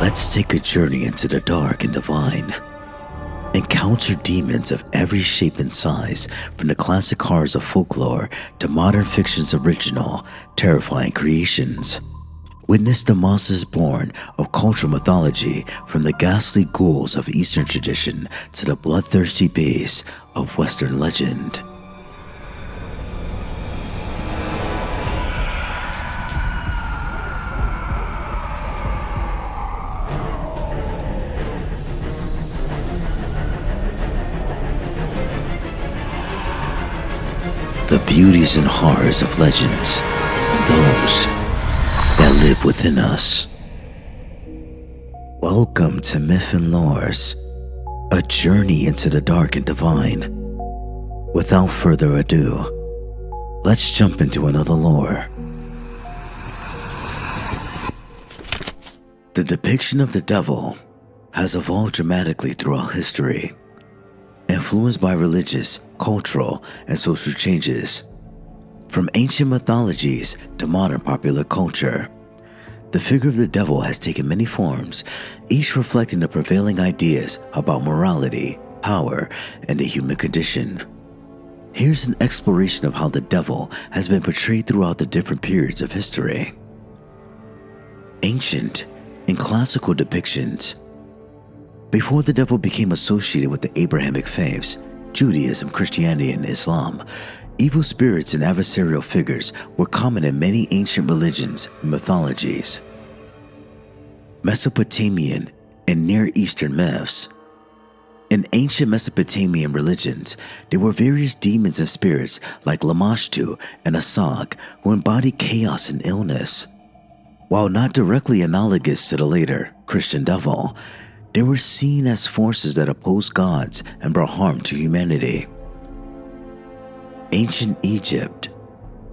Let's take a journey into the dark and divine. Encounter demons of every shape and size, from the classic horrors of folklore to modern fiction's original, terrifying creations. Witness the monsters born of cultural mythology, from the ghastly ghouls of Eastern tradition to the bloodthirsty beasts of Western legend. The beauties and horrors of legends, those that live within us. Welcome to Myth and Lores, a journey into the dark and divine. Without further ado, let's jump into another lore. The depiction of the devil has evolved dramatically throughout history, influenced by religious, cultural, and social changes. From ancient mythologies to modern popular culture, the figure of the devil has taken many forms, each reflecting the prevailing ideas about morality, power, and the human condition. Here's an exploration of how the devil has been portrayed throughout the different periods of history. Ancient and classical depictions. Before the devil became associated with the Abrahamic faiths, Judaism, Christianity, and Islam, evil spirits and adversarial figures were common in many ancient religions and mythologies. Mesopotamian and Near Eastern myths. In ancient Mesopotamian religions, there were various demons and spirits like Lamashtu and Asag who embodied chaos and illness. While not directly analogous to the later Christian devil, they were seen as forces that opposed gods and brought harm to humanity. Ancient Egypt.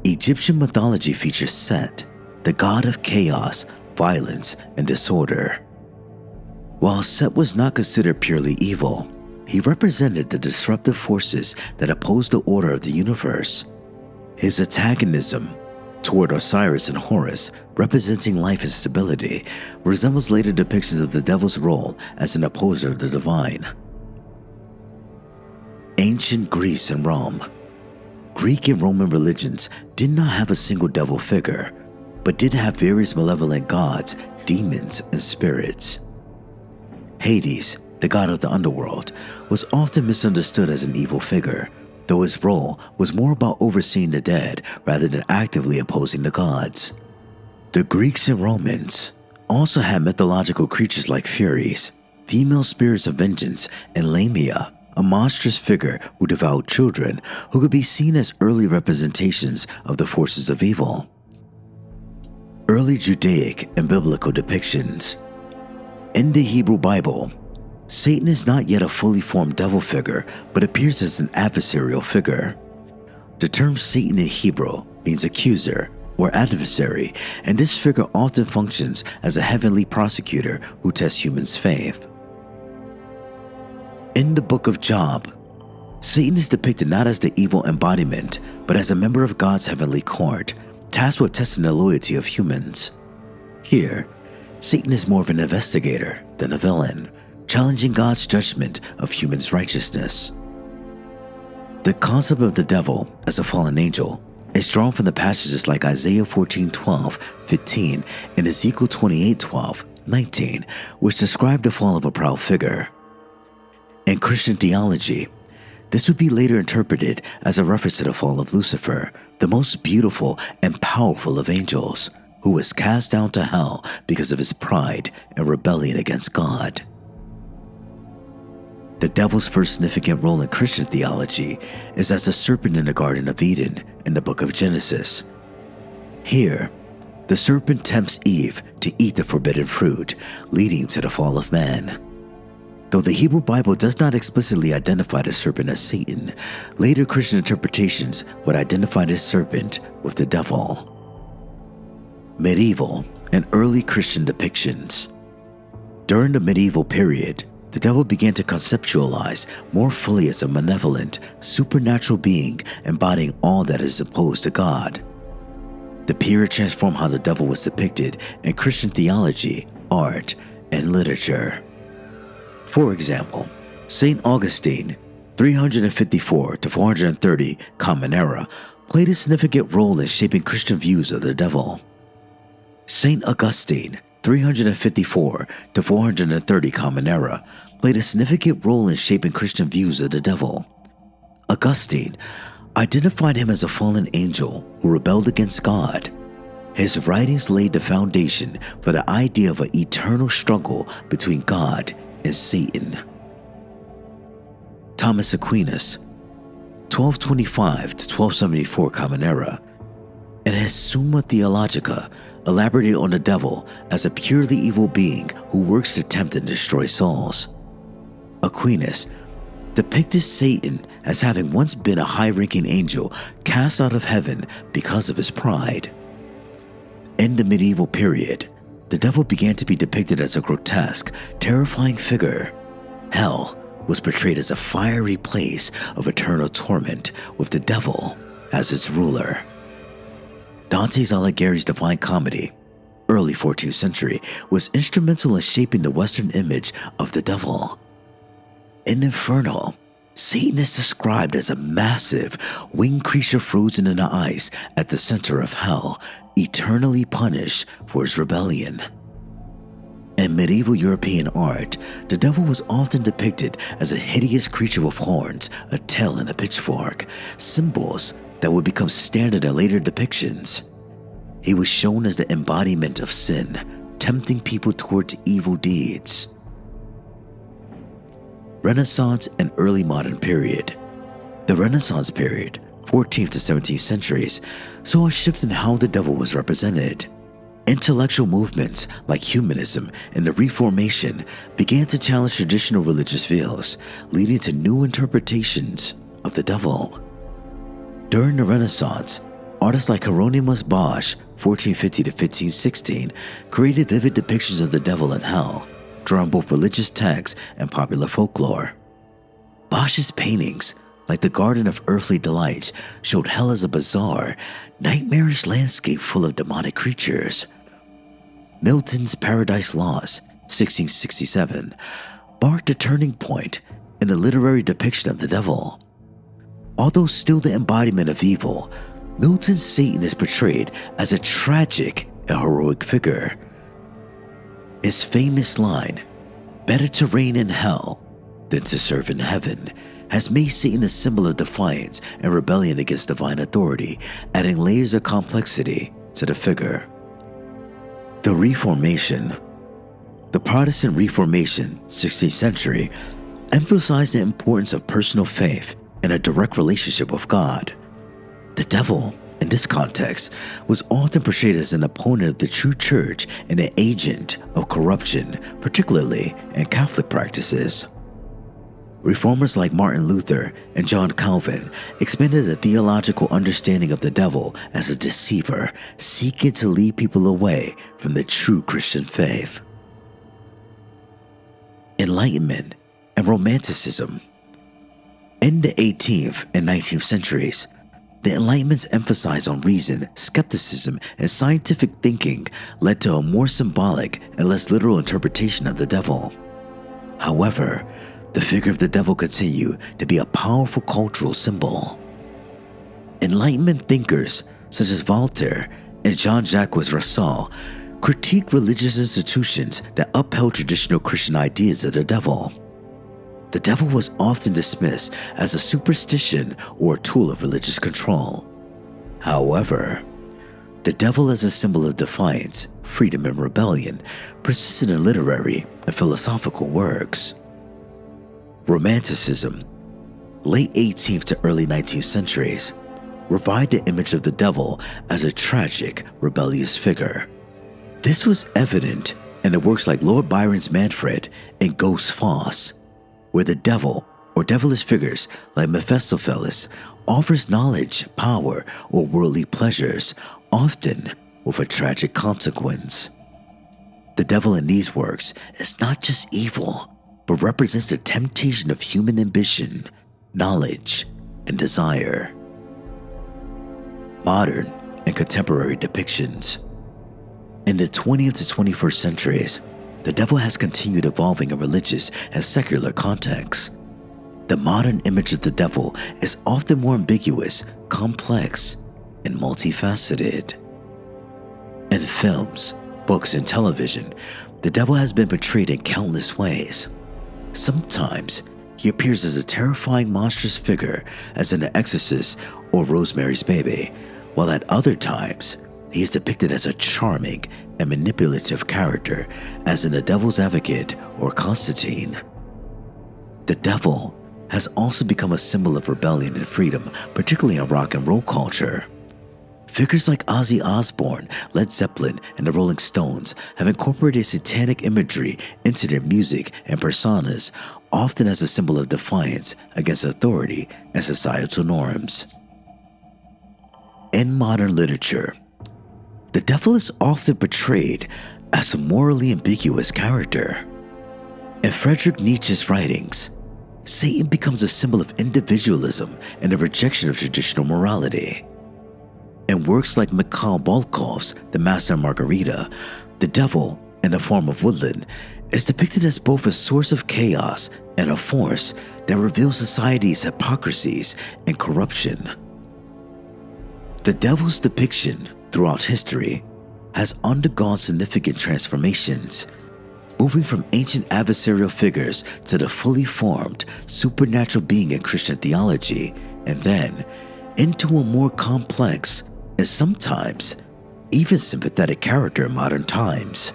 Egyptian mythology features Set, the god of chaos, violence, and disorder. While Set was not considered purely evil, he represented the disruptive forces that opposed the order of the universe. His antagonism toward Osiris and Horus, representing life and stability, resembles later depictions of the devil's role as an opposer of the divine. Ancient Greece and Rome. Greek and Roman religions did not have a single devil figure, but did have various malevolent gods, demons, and spirits. Hades, the god of the underworld, was often misunderstood as an evil figure, though his role was more about overseeing the dead rather than actively opposing the gods. The Greeks and Romans also had mythological creatures like Furies, female spirits of vengeance, and Lamia, a monstrous figure who devoured children, who could be seen as early representations of the forces of evil. Early Judaic and biblical depictions. In the Hebrew Bible, Satan is not yet a fully formed devil figure, but appears as an adversarial figure. The term Satan in Hebrew means accuser or adversary, and this figure often functions as a heavenly prosecutor who tests humans' faith. In the book of Job, Satan is depicted not as the evil embodiment, but as a member of God's heavenly court, tasked with testing the loyalty of humans. Here, Satan is more of an investigator than a villain, challenging God's judgment of humans' righteousness. The concept of the devil as a fallen angel is drawn from the passages like Isaiah 14:12-15 and Ezekiel 28:12-19, which describe the fall of a proud figure. In Christian theology, this would be later interpreted as a reference to the fall of Lucifer, the most beautiful and powerful of angels, who was cast down to hell because of his pride and rebellion against God. The devil's first significant role in Christian theology is as the serpent in the Garden of Eden in the book of Genesis. Here, the serpent tempts Eve to eat the forbidden fruit, leading to the fall of man. Though the Hebrew Bible does not explicitly identify the serpent as Satan, later Christian interpretations would identify this serpent with the devil. Medieval and early Christian depictions. During the medieval period, the devil began to conceptualize more fully as a malevolent, supernatural being embodying all that is opposed to God. The period transformed how the devil was depicted in Christian theology, art, and literature. For example, St. Augustine, 354 to 430 Common Era, played a significant role in shaping Christian views of the devil. St. Augustine, 354 to 430 Common Era, played a significant role in shaping Christian views of the devil. Augustine identified him as a fallen angel who rebelled against God. His writings laid the foundation for the idea of an eternal struggle between God and Satan. Thomas Aquinas, 1225 to 1274 Common Era, and his Summa Theologica elaborated on the devil as a purely evil being who works to tempt and destroy souls. Aquinas depicted Satan as having once been a high-ranking angel cast out of heaven because of his pride. In the medieval period, the devil began to be depicted as a grotesque, terrifying figure. Hell was portrayed as a fiery place of eternal torment with the devil as its ruler. Dante's Alighieri's Divine Comedy, early 14th century, was instrumental in shaping the Western image of the devil. In Inferno, Satan is described as a massive, winged creature frozen in the ice at the center of hell, eternally punished for his rebellion. In medieval European art, the devil was often depicted as a hideous creature with horns, a tail, and a pitchfork, symbols that would become standard in later depictions. He was shown as the embodiment of sin, tempting people towards evil deeds. Renaissance and early modern period. The Renaissance period, 14th to 17th centuries, saw a shift in how the devil was represented. Intellectual movements like humanism and the Reformation began to challenge traditional religious views, leading to new interpretations of the devil. During the Renaissance, artists like Hieronymus Bosch, 1450 to 1516, created vivid depictions of the devil and hell, drawing both religious texts and popular folklore. Bosch's paintings, like the Garden of Earthly Delights, showed hell as a bizarre, nightmarish landscape full of demonic creatures. Milton's Paradise Lost, 1667, marked a turning point in the literary depiction of the devil. Although still the embodiment of evil, Milton's Satan is portrayed as a tragic and heroic figure. His famous line, "Better to reign in hell than to serve in heaven," has made Satan a symbol of defiance and rebellion against divine authority, adding layers of complexity to the figure. The Reformation. The Protestant Reformation, 16th century, emphasized the importance of personal faith and a direct relationship with God. The devil, in this context, was often portrayed as an opponent of the true church and an agent of corruption, particularly in Catholic practices. Reformers like Martin Luther and John Calvin expanded the theological understanding of the devil as a deceiver, seeking to lead people away from the true Christian faith. Enlightenment and Romanticism. In the 18th and 19th centuries, the Enlightenment's emphasis on reason, skepticism, and scientific thinking led to a more symbolic and less literal interpretation of the devil. However, the figure of the devil continued to be a powerful cultural symbol. Enlightenment thinkers such as Voltaire and Jean-Jacques Rousseau critiqued religious institutions that upheld traditional Christian ideas of the devil. The devil was often dismissed as a superstition or a tool of religious control. However, the devil as a symbol of defiance, freedom, and rebellion persisted in literary and philosophical works. Romanticism, late 18th to early 19th centuries, revived the image of the devil as a tragic, rebellious figure. This was evident in the works like Lord Byron's Manfred and Ghost Faust, where the devil or devilish figures like Mephistopheles offers knowledge, power, or worldly pleasures, often with a tragic consequence. The devil in these works is not just evil, but represents the temptation of human ambition, knowledge, and desire. Modern and contemporary depictions. In the 20th to 21st centuries, the devil has continued evolving in religious and secular contexts. The modern image of the devil is often more ambiguous, complex, and multifaceted. In films, books, and television, the devil has been portrayed in countless ways. Sometimes, he appears as a terrifying monstrous figure as in The Exorcist or Rosemary's Baby, while at other times, he is depicted as a charming and manipulative character as in The Devil's Advocate or Constantine. The devil has also become a symbol of rebellion and freedom, particularly in rock and roll culture. Figures like Ozzy Osbourne, Led Zeppelin, and the Rolling Stones have incorporated satanic imagery into their music and personas, often as a symbol of defiance against authority and societal norms. In modern literature, the devil is often portrayed as a morally ambiguous character. In Friedrich Nietzsche's writings, Satan becomes a symbol of individualism and the rejection of traditional morality. In works like Mikhail Bulgakov's The Master and Margarita, the devil, in the form of woodland, is depicted as both a source of chaos and a force that reveals society's hypocrisies and corruption. The devil's depiction throughout history has undergone significant transformations, moving from ancient adversarial figures to the fully formed supernatural being in Christian theology, and then into a more complex and sometimes even sympathetic character in modern times.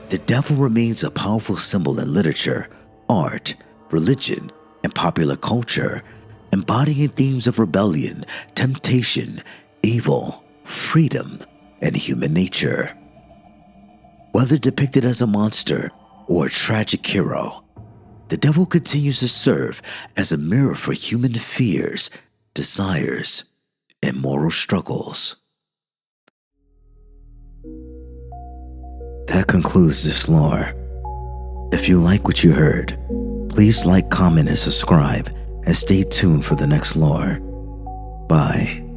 The devil remains a powerful symbol in literature, art, religion, and popular culture, embodying themes of rebellion, temptation, evil, freedom, and human nature. Whether depicted as a monster or a tragic hero, the devil continues to serve as a mirror for human fears, desires, and moral struggles. That concludes this lore. If you like what you heard, please like, comment, and subscribe, and stay tuned for the next lore. Bye.